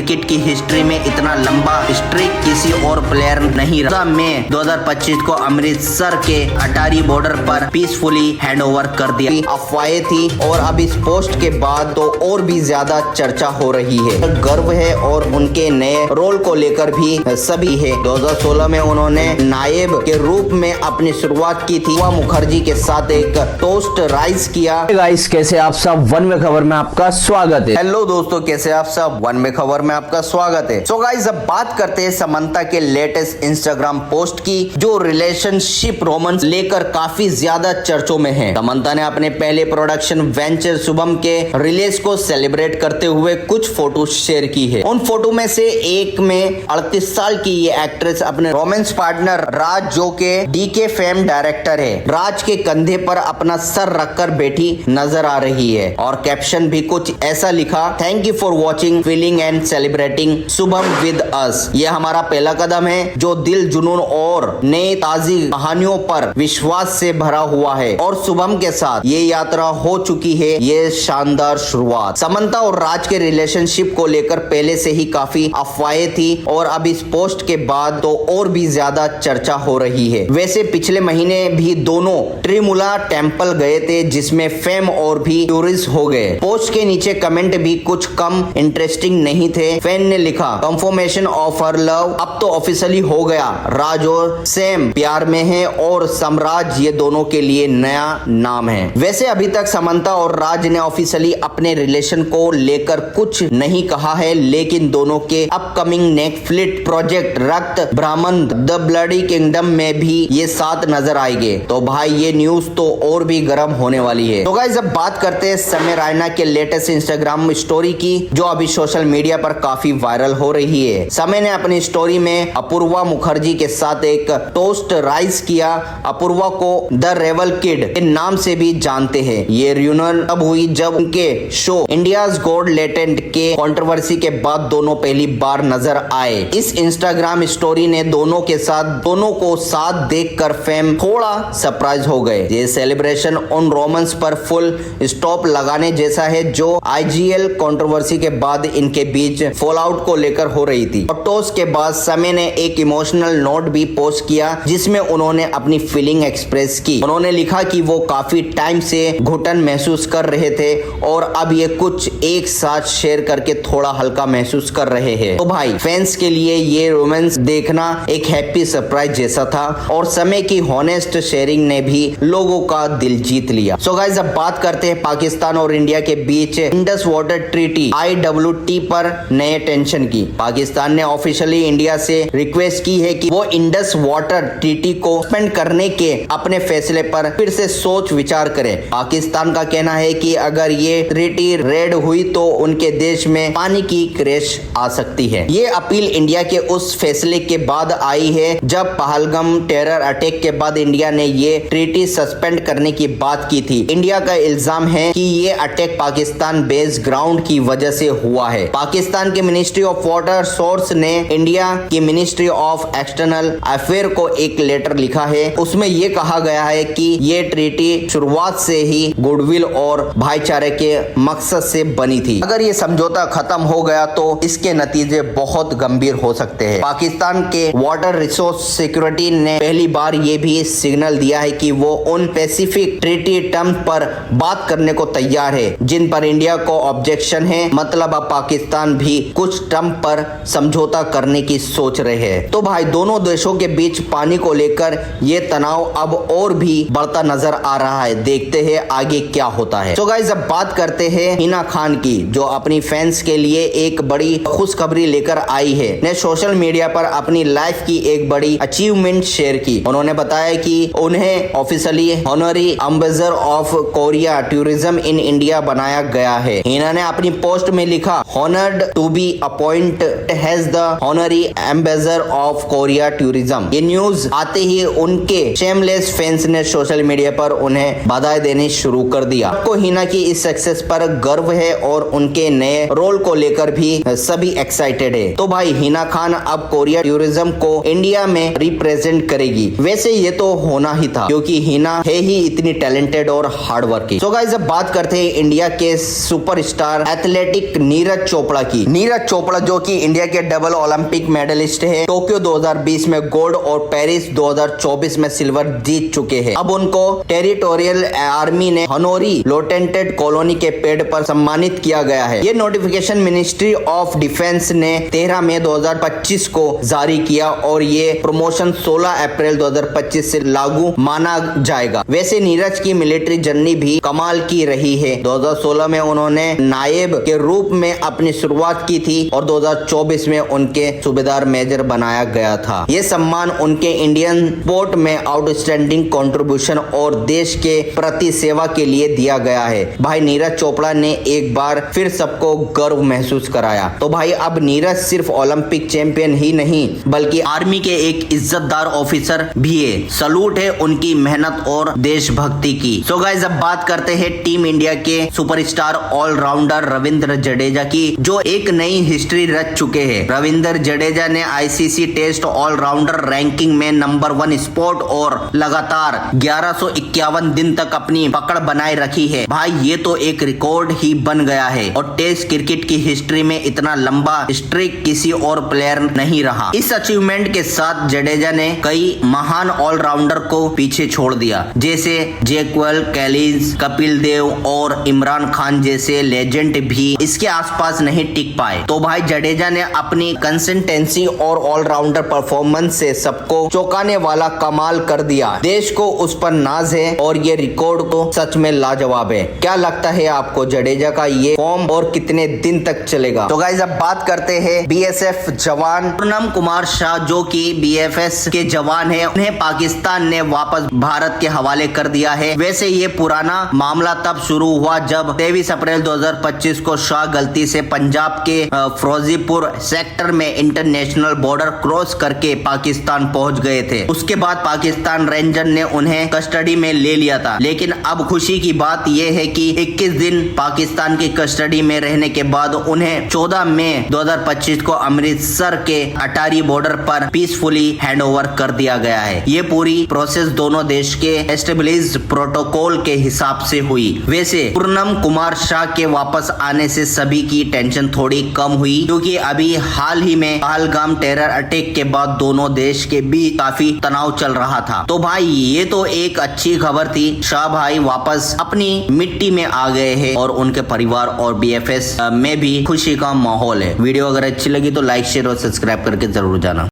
Cricket की history में इतना लंबा स्ट्रिक किसी और प्लेयर नहीं रहा। मई 2025 को अमृतसर के अटारी बॉर्डर पर पीसफुली हैंडओवर कर दिया। अफवाहें थी और अब इस पोस्ट के बाद तो और भी ज्यादा चर्चा हो रही है। गर्व है और उनके नए रोल को लेकर भी सभी है। 2016 में उन्होंने नायब के रूप में अपनी शुरुआत की थी। वह मुखर्जी के साथ एक टोस्ट राइस किया। गाइस, कैसे आप सब? वन में खबर में आपका स्वागत है। हेलो दोस्तों, कैसे आप सब? वन में खबर में आपका स्वागत है। सो गाइस, अब बात करते हैं समंता के लेटेस्ट इंस्टाग्राम पोस्ट की, जो रिलेशनशिप रोमांस लेकर काफी ज्यादा चर्चों में है। समंता ने अपने पहले प्रोडक्शन वेंचर शुभम के रिलीज को सेलिब्रेट करते हुए कुछ फोटो शेयर की है। उन फोटो में से एक में 38 साल की ये एक्ट्रेस अपने रोमांस पार्टनर राज, जो के डीके फेम डायरेक्टर है, राज के कंधे पर अपना सर रखकर बैठी नजर आ रही है और कैप्शन भी कुछ ऐसा लिखा, thank you for watching, feeling and celebrating Shubham with us. ये हमारा पहला कदम है जो दिल, जुनून और नई ताजी कहानियों पर विश्वास से भरा हुआ है और शुभम के साथ ये यात्रा हो चुकी है। ये शानदार शुरुआत। समंता और राज के रिलेशनशिप को लेकर पहले से ही काफी अफवाहें थी और अब इस पोस्ट के बाद तो और भी ज्यादा चर्चा हो रही है। वैसे पिछले महीने भी दोनों त्रिमुला टेम्पल गए थे, जिसमें फेम और भी टूरिस्ट हो गए। पोस्ट के नीचे कमेंट भी कुछ कम इंटरेस्टिंग नहीं थे। फैन ने लिखा, कंफर्मेशन ऑफ हर लव, अब तो ऑफिशियली हो गया, राज और सैम प्यार में हैं और सम्राज ये दोनों के लिए नया नाम है। वैसे अभी तक समंता और राज ने ऑफिशियली अपने रिलेशन को लेकर कुछ नहीं कहा है, लेकिन दोनों के अपकमिंग नेटफ्लिक्स प्रोजेक्ट रक्त ब्राह्मण द ब्लडी किंगडम में भी ये साथ नजर आएंगे। तो भाई ये न्यूज तो और भी गर्म होने वाली है। तो गाइस, अब बात करते हैं समय रैना के लेटेस्ट इंस्टाग्राम स्टोरी की, जो अभी सोशल मीडिया पर काफी वायरल हो रही है। समय ने अपनी स्टोरी में अपूर्वा मुखर्जी के साथ एक टोस्ट राइस किया। अपूर्वा को द रेवल किड के नाम से भी जानते हैं। ये रियूनियन तब हुई जब उनके शो इंडियाज गॉट लेटेंट के कंट्रोवर्सी के बाद दोनों पहली बार नजर आए। इस इंस्टाग्राम स्टोरी ने दोनों को साथ देखकर फैम थोड़ा सरप्राइज हो गए। ये सेलिब्रेशन उन रोमांस पर फुल स्टॉप लगाने जैसा है जो आईजीएल कंट्रोवर्सी के बाद इनके बीच फॉलआउट को लेकर हो रही थी। फोटोज के बाद समय ने एक इमोशनल नोट भी पोस्ट किया, जिसमें उन्होंने अपनी फीलिंग एक्सप्रेस की। उन्होंने लिखा कि वो काफी टाइम से घुटन महसूस कर रहे थे और अब ये कुछ एक साथ शेयर करके थोड़ा हल्का महसूस कर रहे हैं। तो भाई, फैंस के लिए ये रोमांस देखना एक हैप्पी सरप्राइज जैसा था और समय की हॉनेस्ट शेयरिंग ने भी लोगों का दिल जीत लिया। सो गाइस, अब बात करते हैं पाकिस्तान और इंडिया के बीच इंडस वाटर ट्रीटी IWT पर नए टेंशन की। पाकिस्तान ने ऑफिशियली इंडिया से रिक्वेस्ट की है कि वो इंडस वाटर ट्रीटी को सस्पेंड करने के अपने फैसले पर फिर से सोच विचार करे। पाकिस्तान का कहना है कि अगर ये ट्रीटी रेड हुई तो उनके देश में पानी की क्रैश आ सकती है। ये अपील इंडिया के उस फैसले के बाद आई है जब पहलगाम टेरर अटैक के बाद इंडिया ने ये ट्रीटी सस्पेंड करने की बात की थी। इंडिया का इल्जाम है कि ये अटैक पाकिस्तान बेस ग्राउंड की वजह से हुआ है। पाकिस्तान की मिनिस्ट्री ऑफ वाटर सोर्स ने इंडिया की मिनिस्ट्री ऑफ एक्सटर्नल अफेयर को एक लेटर लिखा है। उसमें ये कहा गया है कि ये ट्रीटी शुरुआत से ही गुडविल और भाईचारे के मकसद से बनी थी। अगर ये समझौता खत्म हो गया तो इसके नतीजे बहुत गंभीर हो सकते हैं। पाकिस्तान के वाटर रिसोर्स सिक्योरिटी ने पहली बार ये भी सिग्नल दिया है कि वो उन पैसिफिक ट्रीटी टर्म पर बात करने को तैयार है जिन पर इंडिया को ऑब्जेक्शन है। मतलब अब पाकिस्तान भी कुछ टर्म पर समझौता करने की सोच रहे हैं। तो भाई, दोनों देशों के बीच पानी को लेकर ये तनाव अब और भी बढ़ता नजर आ रहा है। देखते हैं आगे क्या होता है। तो गाइस, अब बात करते हैं हिना खान की, जो अपनी फैंस के लिए एक बड़ी खुशखबरी लेकर आई है। ने सोशल मीडिया पर अपनी लाइफ की एक बड़ी अचीवमेंट शेयर की। उन्होंने बताया कि उन्हें officially honorary ambassador of Korea tourism in India बनाया गया है। हिना ने अपनी पोस्ट में लिखा, honoured to be appointed as the honorary ambassador of Korea tourism. ये न्यूज आते ही उनके शेमलेस फैंस ने सोशल मीडिया पर उन्हें बधाई देनी शुरू कर दिया। आपको हिना की इस सक्सेस पर गर्व है और उनके नए रोल को लेकर भी सभी एक्साइटेड है। तो भाई, हिना खान अब कोरिया टूरिज्म को इंडिया में रिप्रेजेंट करेगी। वैसे ये तो होना ही था, क्योंकि हिना है ही इतनी टैलेंटेड और हार्ड वर्किंग। सो गाइस, अब बात करते हैं इंडिया के सुपरस्टार एथलेटिक नीरज चोपड़ा की। नीरज चोपड़ा जो कि इंडिया के डबल ओलंपिक मेडलिस्ट है, टोक्यो 2020 में गोल्ड और पेरिस 2024 में सिल्वर जीत चुके हैं। अब उनको टेरिटोरियल आर्मी ने हनोरी लोटेंटेड कॉलोनी के पेड़ पर सम्मानित किया गया है। ये नोटिफिकेशन मिनिस्ट्री ऑफ डिफेंस ने 13 मई 2025 को जारी किया और ये प्रमोशन 16 अप्रैल 2025 से लागू माना जाएगा। वैसे नीरज की मिलिट्री जर्नी भी कमाल की रही है। 2016 में उन्होंने नायब के रूप में अपनी शुरुआत की थी और 2024 में उनके सूबेदार मेजर बनाया गया था। ये सम्मान उनके इंडियन स्पोर्ट में आउटस्टैंडिंग कंट्रीब्यूशन और देश के प्रति सेवा के लिए दिया गया है। भाई नीरज चोपड़ा ने एक बार फिर सबको गर्व महसूस कराया। तो भाई अब नीरज सिर्फ ओलंपिक चैंपियन ही नहीं बल्कि आर्मी के एक इज्जतदार ऑफिसर भी है। सलूट है उनकी मेहनत और देशभक्ति की। सो गाइस अब बात करते हैं टीम इंडिया के सुपरस्टार ऑलराउंडर रविंद्र जडेजा की, जो एक नई हिस्ट्री रच चुके हैं। रविंद्र जडेजा ने आईसीसी टेस्ट ऑलराउंडर रैंकिंग में नंबर 1 स्पॉट और लगातार 1151 दिन तक अपनी पकड़ बनाए रखी है। भाई ये तो एक रिकॉर्ड ही बन गया है और टेस्ट क्रिकेट की हिस्ट्री में इतना लंबा स्ट्रिक किसी और प्लेयर नहीं रहा। इस अचीवमेंट के साथ जडेजा ने कई महान ऑलराउंडर को पीछे छोड़ दिया, जैसे जैक्वेल कैलिस, कपिल देव और इमरान खान जैसे लेजेंड भी इसके आसपास नहीं टिक पाए। तो भाई जडेजा ने अपनी कंसिस्टेंसी और ऑलराउंडर परफॉर्मेंस से सबको चौंकाने वाला कमाल कर दिया। देश को उस पर नाज है और ये रिकॉर्ड तो सच में लाजवाब है। क्या लगता है आपको जडेजा का ये फॉर्म और कितने दिन तक चलेगा? तो गाइस अब बात करते हैं बीएसएफ जवान पूनम कुमार शाह जो कि बीएफएस के जवान है, उन्हें पाकिस्तान ने वापस भारत के हवाले कर दिया है। वैसे ये पुराना मामला तब शुरू हुआ जब 23 अप्रैल 2025 को शाह गलती से पंजाब के फिरोजपुर सेक्टर में इंटरनेशनल बॉर्डर क्रॉस करके पाकिस्तान पहुंच गए थे। उसके बाद पाकिस्तान रेंजर ने उन्हें कस्टडी में ले लिया था। लेकिन अब खुशी की बात यह है कि 21 दिन पाकिस्तान की कस्टडी में रहने के बाद उन्हें 14 मई 2025 को अमृतसर के अटारी बॉर्डर पर पीसफुली हैंडओवर कर दिया गया है। ये पूरी प्रोसेस दोनों देश के एस्टेब्लिश्ड प्रोटोकॉल के हिसाब से हुई। वैसे पूनम कुमार शाह के वापस आने से सभी की टेंशन थोड़ी कम हुई, क्योंकि अभी हाल ही में पहलगाम टेरर अटैक के बाद दोनों देश के बीच काफी तनाव चल रहा था। तो भाई ये तो एक अच्छी खबर थी। शाह भाई वापस अपनी मिट्टी में आ गए हैं और उनके परिवार और बीएफएस में भी खुशी का माहौल है। वीडियो अगर अच्छी लगी तो लाइक शेयर और सब्सक्राइब करके जरूर जाना।